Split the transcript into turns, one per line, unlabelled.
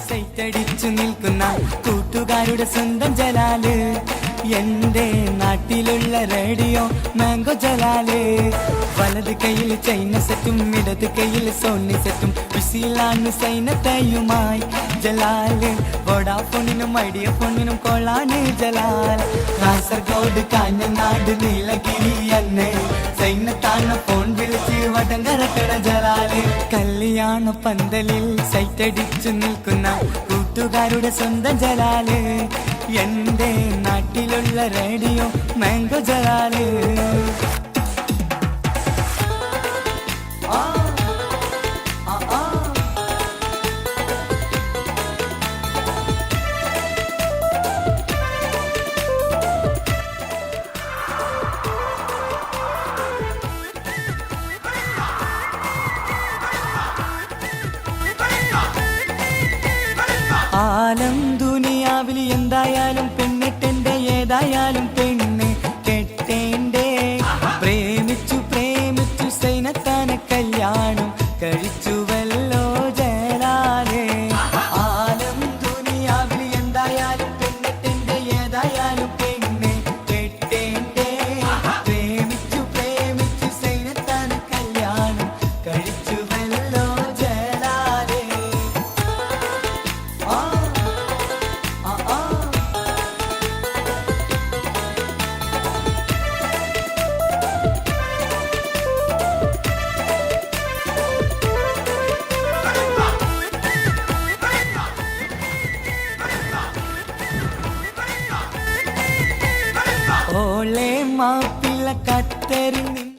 സൈറ്റടിച്ചു നിൽക്കുന്ന കൂട്ടുകാരുടെ സ്വന്തം ജലാല്, എന്റെ നാട്ടിലുള്ള റേഡിയോ മാംഗോ ജലാല്. വലത് കയ്യിൽ ചൈന സെറ്റും ഇടത് കയ്യിൽ സോണി സെറ്റും, വിസിലാണ് സൈനത്തയുമായി ജലാല്. വോഡാഫോണിനും ഐഡിയ ഫോണിനും കൊള്ളാണ് ജലാൽ. കാസർഗോഡ് കാഞ്ഞങ്ങാട് നീലഗിരി അന്ന് സൈനത്താണ് ഫോൺ വിളിച്ച് വടം കറക്കണ ജലാല്. കല്യാണ പന്തലിൽ സൈറ്റടിച്ചു നിൽക്കുന്ന കൂട്ടുകാരുടെ സ്വന്തം ജലാല്, എന്റെ നാട്ടിലുള്ള റേഡിയോ മാംഗോ ജലാല്. ആലം ദുനിയാവിൽ എന്തായാലും പെണ്ണിട്ടെന്റെ, ഏതായാലും പെണ്ണ് കെട്ടേന്റെ. പ്രേമിച്ചു പ്രേമിച്ചു സൈനത്താനെ കല്യാണം കഴിച്ചുവല്ലോ ജലാലേ. ആലം ദുനിയാവിൽ എന്തായാലും പെണ്ണിട്ടെന്റെ, ഏതായാലും പെണ്ണ് കെട്ടേന്റെ. പ്രേമിച്ചു പ്രേമിച്ചു സൈനത്താനെ കല്യാണം കഴിച്ചുവല്ലോ ജലാലേ. ഓളെ മാപ്പിള്ള കത്തറിന്